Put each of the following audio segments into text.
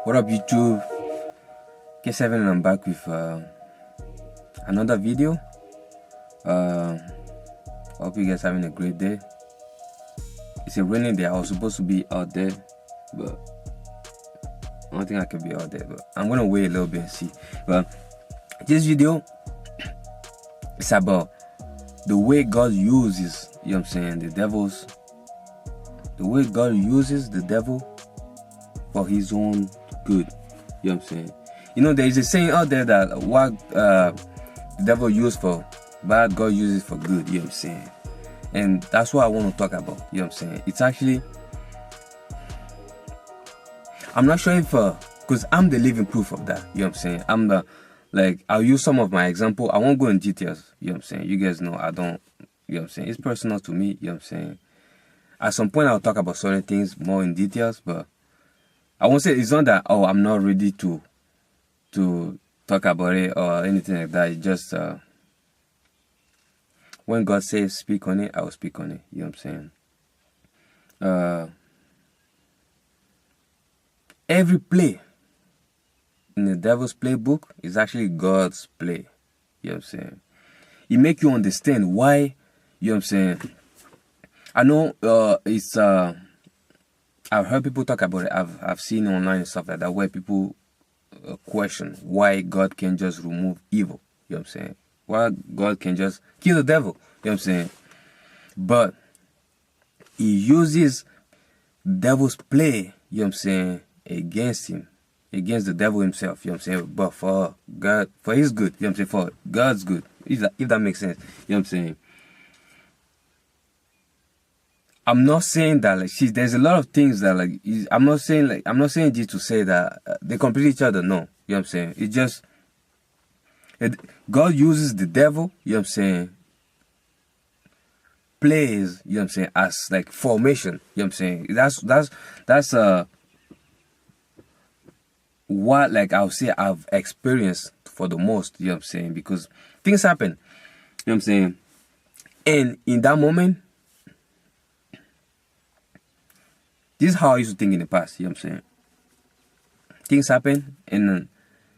What up, YouTube? K7 and I'm back with another video. Hope you guys having a great day. It's a rainy day. I was supposed to be out there, but I don't think I can be out there. But I'm gonna wait a little bit and see. But this video is about the way God uses, you know what I'm saying, the way God uses the devil for his own good. You know what I'm saying? You know, there is a saying out there that what the devil used for bad, God uses for good. You know what I'm saying? And that's what I want to talk about. You know what I'm saying? It's actually, I'm not sure if because I'm the living proof of that. You know what I'm saying? I'll use some of my example. I won't go in details. You know what I'm saying? You guys know I don't. You know what I'm saying? It's personal to me. You know what I'm saying? At some point I'll talk about certain things more in details, but I won't say it's not that, oh, I'm not ready to talk about it or anything like that. It's just when God says speak on it, I will speak on it. You know what I'm saying? Every play in the devil's playbook is actually God's play. You know what I'm saying? It make you understand why. You know what I'm saying? I know it's I've heard people talk about it. I've seen online and stuff like that where people question why God can just remove evil. You know what I'm saying? Why God can just kill the devil. You know what I'm saying? But he uses devil's play, you know what I'm saying, against him, against the devil himself. You know what I'm saying? But for God, for his good. You know what I'm saying? For God's good. If that makes sense. You know what I'm saying? I'm not saying that there's a lot of things that I'm not saying this to say that they complete each other. No, you know what I'm saying? It just God uses the devil, you know what I'm saying, plays, you know what I'm saying, as like formation, you know what I'm saying. That's what I'll say I've experienced for the most, you know what I'm saying, because things happen, you know what I'm saying, and in that moment. This is how I used to think in the past, you know what I'm saying? Things happen, and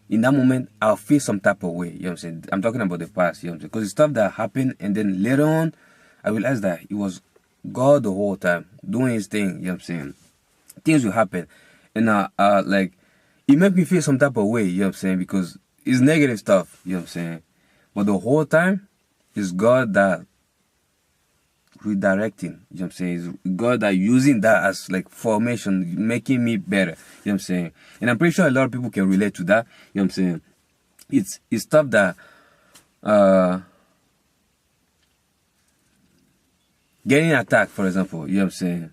in that moment, I'll feel some type of way, you know what I'm saying? I'm talking about the past, you know what I'm saying? Because it's stuff that happened, and then later on, I realized that it was God the whole time, doing his thing, you know what I'm saying? Things will happen, and it made me feel some type of way, you know what I'm saying? Because it's negative stuff, you know what I'm saying? But the whole time, it's God that redirecting, you know what I'm saying? It's God that using that as formation, making me better, you know what I'm saying? And I'm pretty sure a lot of people can relate to that, you know what I'm saying? It's stuff that getting attacked, for example, you know what I'm saying?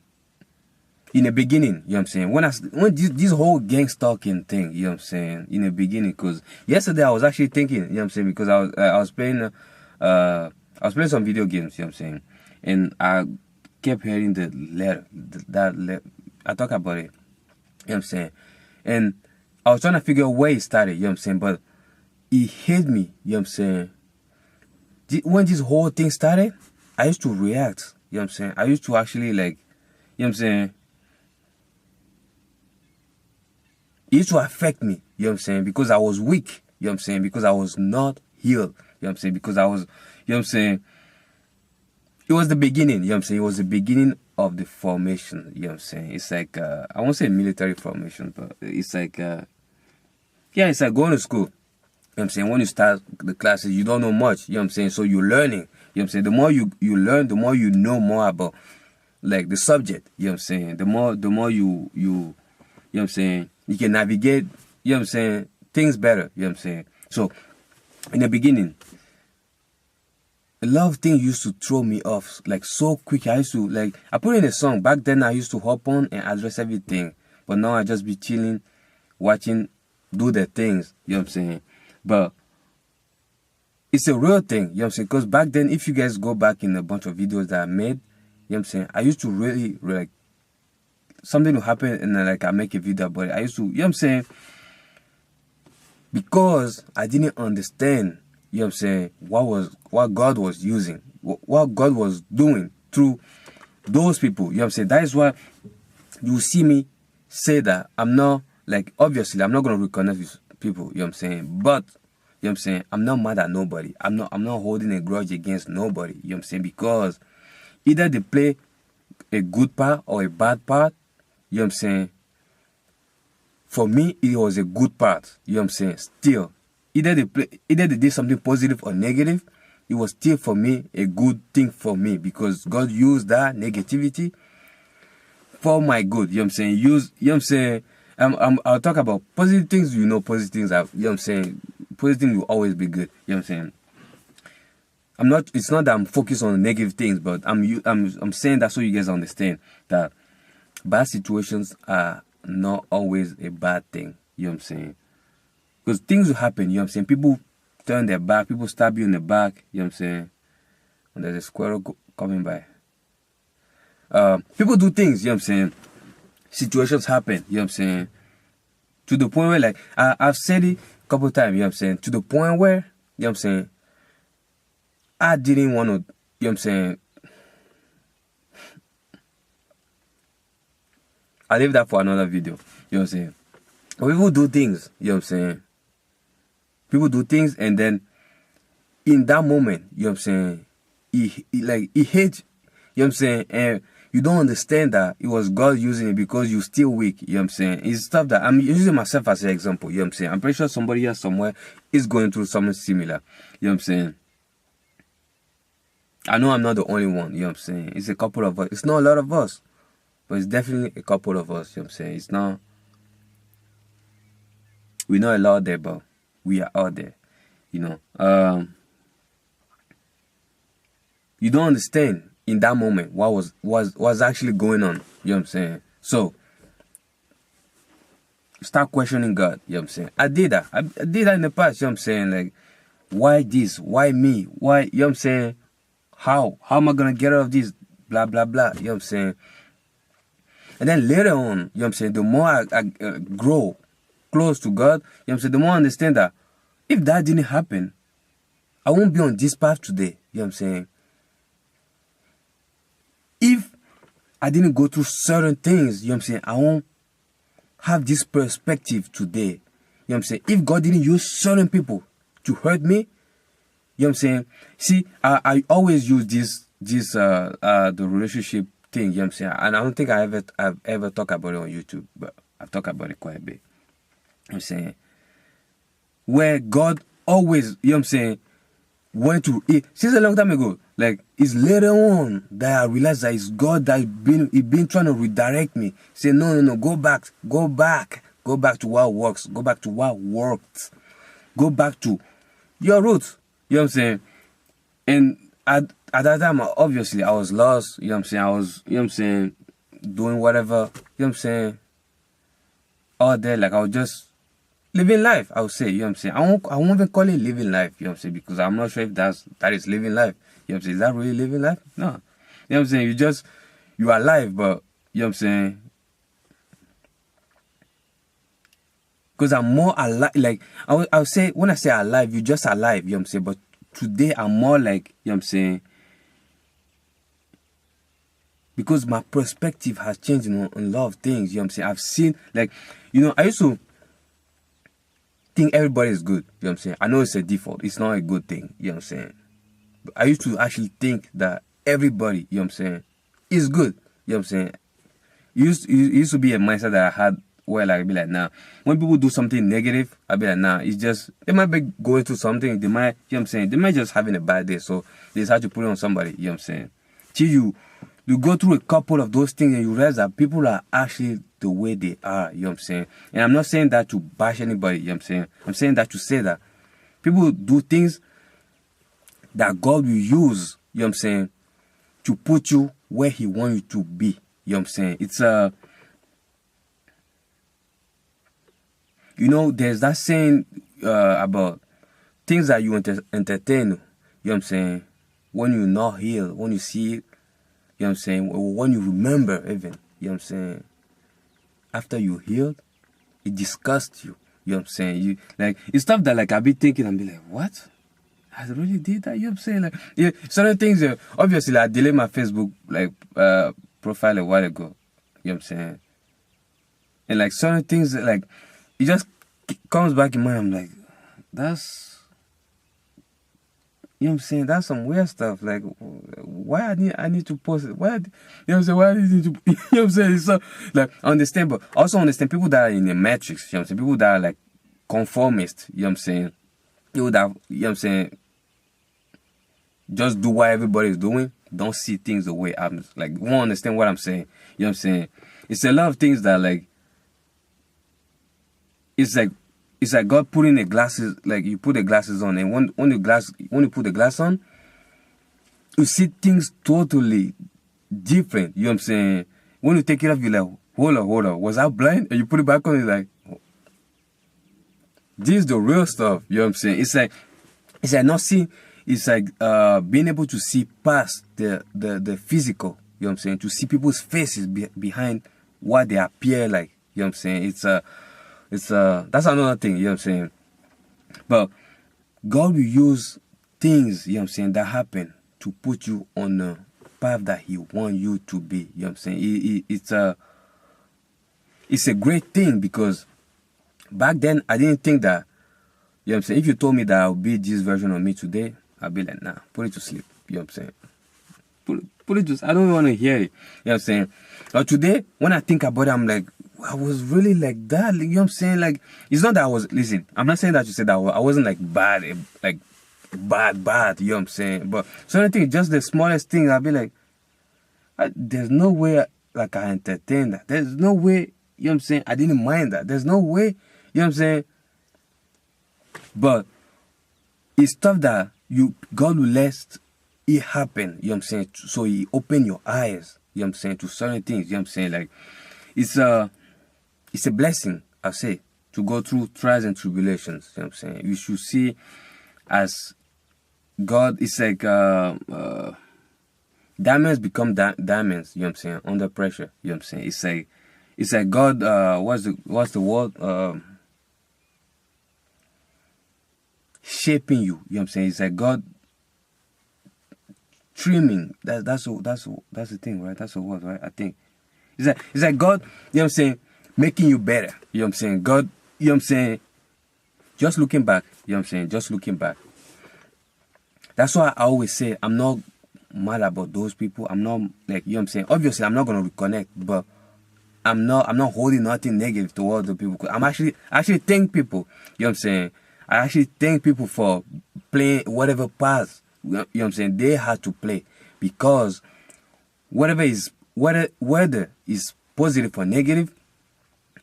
In the beginning, you know what I'm saying? When this whole gang stalking thing, you know what I'm saying? In the beginning, because yesterday I was actually thinking, you know what I'm saying? Because I was playing some video games, you know what I'm saying? And I kept hearing the letter, I talk about it, you know what I'm saying? And I was trying to figure out where it started, you know what I'm saying? But it hit me, you know what I'm saying? When this whole thing started, I used to react, you know what I'm saying? I used to actually you know what I'm saying? It used to affect me, you know what I'm saying? Because I was weak, you know what I'm saying? Because I was not healed, you know what I'm saying? Because I was, you know what I'm saying? It was the beginning, you know what I'm saying? It was the beginning of the formation, you know what I'm saying? It's like, I won't say military formation, but it's like, it's like going to school, you know what I'm saying? When you start the classes, you don't know much, you know what I'm saying? So you're learning, you know what I'm saying? The more you learn, the more you know more about, the subject, you know what I'm saying? The more you know what I'm saying? You can navigate, you know what I'm saying? Things better, you know what I'm saying? So, in the beginning, a lot of things used to throw me off, so quick. I used to, I put in a song. Back then, I used to hop on and address everything. But now I just be chilling, watching, do the things, you know what I'm saying? But it's a real thing, you know what I'm saying? Because back then, if you guys go back in a bunch of videos that I made, you know what I'm saying? I used to really, something will happen and then, I make a video about it. I used to, you know what I'm saying? Because I didn't understand, you know what I'm saying, what God was using, what God was doing through those people, you know what I'm saying? That is why you see me say that I'm not like, obviously, I'm not going to reconnect with people, you know what I'm saying? But, you know what I'm saying, I'm not mad at nobody. I'm not holding a grudge against nobody, you know what I'm saying? Because either they play a good part or a bad part, you know what I'm saying? For me, it was a good part, you know what I'm saying? Still, either they did something positive or negative, it was still for me a good thing for me, because God used that negativity for my good, you know what I'm saying? You know what I'm saying? I'll talk about positive things, you know, positive things are, you know what I'm saying? Positive things will always be good, you know what I'm saying? It's not that I'm focused on negative things, but I'm saying that so you guys understand that bad situations are not always a bad thing, you know what I'm saying? Because things will happen, you know what I'm saying? People turn their back, people stab you in the back, you know what I'm saying? And there's a squirrel coming by. People do things, you know what I'm saying? Situations happen, you know what I'm saying? To the point where, like, I've said it a couple of times, you know what I'm saying? To the point where, you know what I'm saying, I didn't want to, you know what I'm saying? I'll leave that for another video, you know what I'm saying? But people do things, you know what I'm saying? People do things, and then in that moment, you know what I'm saying, he hates, you know what I'm saying, and you don't understand that it was God using it because you're still weak, you know what I'm saying? It's stuff that I'm using myself as an example, you know what I'm saying? I'm pretty sure somebody else somewhere is going through something similar, you know what I'm saying? I know I'm not the only one, you know what I'm saying? It's a couple of us. It's not a lot of us, but it's definitely a couple of us, you know what I'm saying? It's not, we're not a lot there, but we are out there, you know? You don't understand in that moment what was actually going on, you know what I'm saying? So start questioning God, you know what I'm saying? I did that in the past, you know what I'm saying? Like, why this, why me, why, you know what I'm saying? How am I gonna get out of this, blah blah blah, you know what I'm saying? And then later on, you know what I'm saying, the more I grow close to God, you know what I'm saying, the more I understand that if that didn't happen, I won't be on this path today, you know what I'm saying? If I didn't go through certain things, you know what I'm saying, I won't have this perspective today. You know what I'm saying? If God didn't use certain people to hurt me, you know what I'm saying? See, I always use the relationship thing, you know what I'm saying? And I don't think I've ever talked about it on YouTube, but I've talked about it quite a bit. You know what I'm saying? Where God always, you know what I'm saying, went to it since a long time ago. Like, it's later on that I realized that it's God that he been trying to redirect me. Say, no, go back to what works, go back to what worked, go back to your roots. You know what I'm saying? And at that time, obviously, I was lost. You know what I'm saying? I was, you know what I'm saying, doing whatever. You know what I'm saying? All there, like, I was just living life, I would say, you know what I'm saying? I won't even call it living life, you know what I'm saying? Because I'm not sure if that is living life. You know what I'm saying? Is that really living life? No. You know what I'm saying? You are alive, but, you know what I'm saying? Because I'm more alive, like, I would say, when I say alive, you're just alive, you know what I'm saying? But today, I'm more like, you know what I'm saying? Because my perspective has changed on a lot of things, you know what I'm saying? I've seen, like, you know, I used to think everybody is good, you know what I'm saying? I know it's a default, it's not a good thing, you know what I'm saying? But I used to actually think that everybody, you know what I'm saying, is good, you know what I'm saying? It used to be a mindset that I had where, like, I'd be like, nah, when people do something negative, I'd be like, nah, it's just, they might be going through something, they might, you know what I'm saying, they might just having a bad day, so they just have to put it on somebody, you know what I'm saying? Till you go through a couple of those things and you realize that people are actually the way they are, you know what I'm saying? And I'm not saying that to bash anybody, you know what I'm saying? I'm saying that to say that people do things that God will use, you know what I'm saying, to put you where He wants you to be, you know what I'm saying? It's you know, there's that saying about things that you entertain, you know what I'm saying, when you're not healed, when you see it, you know what I'm saying, or when you remember even, you know what I'm saying, after you healed, it disgusts you, you know what I'm saying, like, it's stuff that, like, I'll be thinking and be like, what? I really did that, you know what I'm saying, like, yeah, certain things, obviously, like, I deleted my Facebook, like, profile a while ago, you know what I'm saying, And like certain things that, like, it just comes back in mind. I'm like, that's, you know what I'm saying? That's some weird stuff. Like, why I need to post it? Why, you know what I'm saying? Why I need to, you know what I'm saying? It's so, like, I understand, but also understand people that are in the matrix, you know what I'm saying? People that are like conformist, you know what I'm saying? People that, you know what I'm saying, just do what everybody's doing, don't see things the way I'm, like, won't understand what I'm saying. You know what I'm saying? It's a lot of things that, like, it's like God putting the glasses, like, you put the glasses on, and when you put the glass on, you see things totally different. You know what I'm saying? When you take it off, you're like, hold on, was I blind? And you put it back on, you're like, oh, this is the real stuff. You know what I'm saying? It's like not seeing. It's like being able to see past the physical. You know what I'm saying? To see people's faces behind what they appear like. You know what I'm saying? It's that's another thing. You know what I'm saying? But God will use things, you know what I'm saying, that happen to put you on the path that He wants you to be. You know what I'm saying? It's a great thing, because back then I didn't think that, you know what I'm saying, if you told me that I'll be this version of me today, I'll be like, nah, put it to sleep. You know what I'm saying? Put it to, I don't want to hear it. You know what I'm saying? But today, when I think about it, I'm like, I was really like that. You know what I'm saying? Like, it's not that I was, listen, I'm not saying that you said that I wasn't like bad, you know what I'm saying? But certain things, just the smallest thing, I'll be like, there's no way, like, I entertained that. There's no way, you know what I'm saying, I didn't mind that. There's no way, you know what I'm saying? But it's stuff that God will let it happen, you know what I'm saying? So He open your eyes, you know what I'm saying, to certain things, you know what I'm saying? Like, it's a blessing, I say, to go through trials and tribulations, you know what I'm saying? You should see as God, it's like diamonds become diamonds, you know what I'm saying, under pressure, you know what I'm saying? It's like God, what's the word? Shaping you, you know what I'm saying? It's like God trimming. That's the thing, right? That's the word, right? I think it's like God, you know what I'm saying, making you better. You know what I'm saying? God, you know what I'm saying, just looking back, you know what I'm saying, just looking back. That's why I always say I'm not mad about those people. I'm not, like, you know what I'm saying, obviously I'm not gonna reconnect, but I'm not holding nothing negative towards the people. I'm actually thank people, you know what I'm saying, I actually thank people for playing whatever path, you know what I'm saying, they had to play, because whether is positive or negative,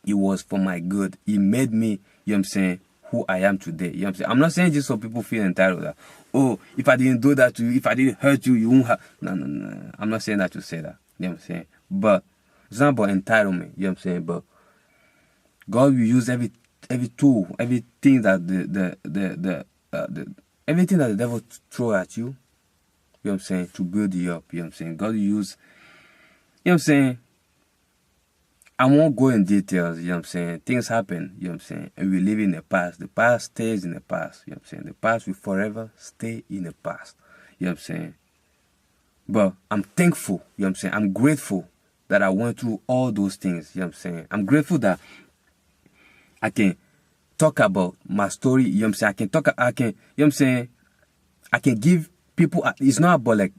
it was for my good. It made me, you know what I'm saying, who I am today. You know what I'm saying? I'm not saying just so people feel entitled that, oh, if I didn't do that to you, if I didn't hurt you, you won't have. No. I'm not saying that to say that. You know what I'm saying? But it's not about entitlement. You know what I'm saying? But God will use every tool, everything that everything that the devil throw at you. You know what I'm saying? To build you up. You know what I'm saying? God will use. You know what I'm saying? I won't go in details, you know what I'm saying? Things happen, you know what I'm saying? And we live in the past. The past stays in the past, you know what I'm saying? The past will forever stay in the past, you know what I'm saying? But I'm thankful, you know what I'm saying? I'm grateful that I went through all those things, you know what I'm saying? I'm grateful that I can talk about my story, you know what I'm saying? You know what I'm saying? I can give people, it's not about like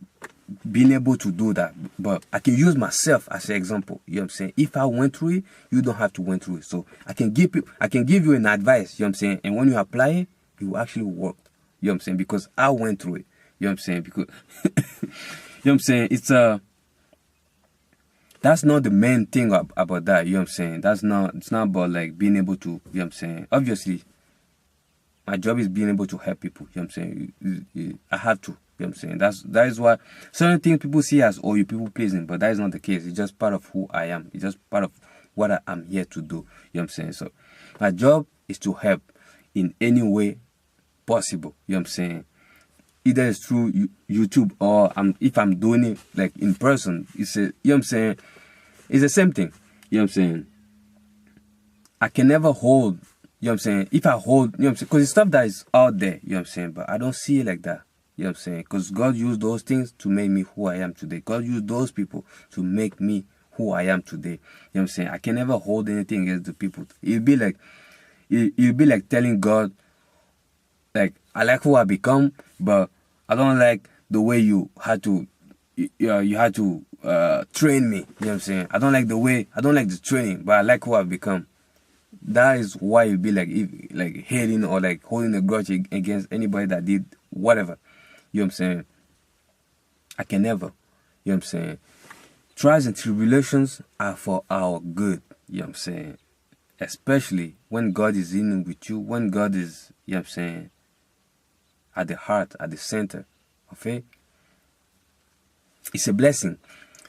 being able to do that, but I can use myself as an example. You know what I'm saying? If I went through it, you don't have to went through it. So I can give you an advice, you know what I'm saying? And when you apply it, it will actually work. You know what I'm saying? Because I went through it. You know what I'm saying? Because you know what I'm saying? It's that's not the main thing about that, you know what I'm saying? It's not about like being able to, you know what I'm saying? Obviously, my job is being able to help people, you know what I'm saying? I have to. You know what I'm saying? That is why certain things people see as, oh, you people pleasing, but that is not the case. It's just part of who I am. It's just part of what I'm here to do. You know what I'm saying? So my job is to help in any way possible. You know what I'm saying? Either it's through YouTube or if I'm doing it like in person, you know what I'm saying? It's the same thing. You know what I'm saying? I can never hold, you know what I'm saying? If I hold, you know what I'm saying? Because it's stuff that is out there, you know what I'm saying? But I don't see it like that. You know what I'm saying? Because God used those things to make me who I am today. God used those people to make me who I am today. You know what I'm saying? I can never hold anything against the people. It'll be like telling God, like, I like who I become, but I don't like the way you had to train me. You know what I'm saying? I don't like the training, but I like who I've become. That is why it'll be like hating or like holding a grudge against anybody that did whatever. You know what I'm saying? I can never. You know what I'm saying? Trials and tribulations are for our good. You know what I'm saying? Especially when God is in with you, when God is, you know what I'm saying, at the heart, at the center of it. It's a blessing.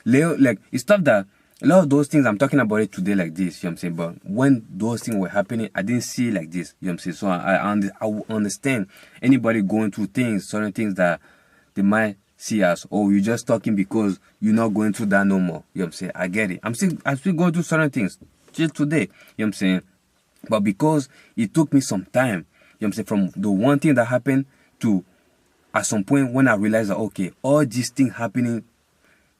Like, it's stuff that a lot of those things I'm talking about it today like this, you know what I'm saying? But when those things were happening, I didn't see it like this, you know what I'm saying? So I understand anybody going through things, certain things that they might see as, oh, you're just talking because you're not going through that no more. You know what I'm saying? I get it. I'm still going through certain things till today, you know what I'm saying? But because it took me some time, you know what I'm saying, from the one thing that happened to at some point when I realized that, okay, all these things happening,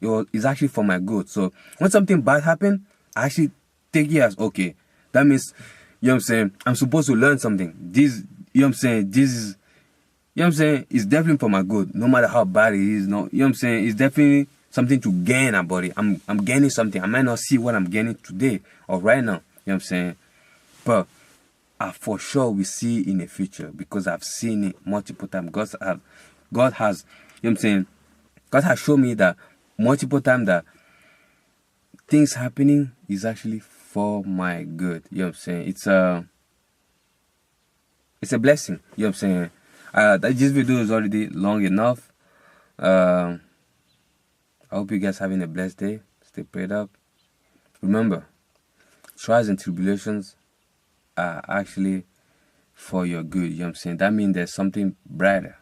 it's actually for my good. So when something bad happened, I actually take it as, okay, that means, you know what I'm saying, I'm supposed to learn something. This, you know what I'm saying, this is, you know what I'm saying, it's definitely for my good, no matter how bad it is. No, you know what I'm saying, it's definitely something to gain about it. I'm gaining something. I might not see what I'm gaining today or right now, you know what I'm saying, but I for sure will see in the future because I've seen it multiple times. God has, you know what I'm saying, God has shown me that multiple times that things happening is actually for my good. You know what I'm saying? It's a blessing. You know what I'm saying? This video is already long enough. I hope you guys having a blessed day. Stay prayed up. Remember, trials and tribulations are actually for your good. You know what I'm saying? That means there's something brighter.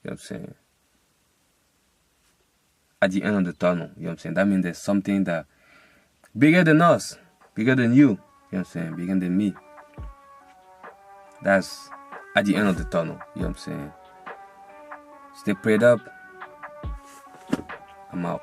You know what I'm saying? At the end of the tunnel. You know what I'm saying? That means there's something that bigger than us, bigger than you. You know what I'm saying? Bigger than me. That's at the end of the tunnel. You know what I'm saying? Stay prayed up. I'm out.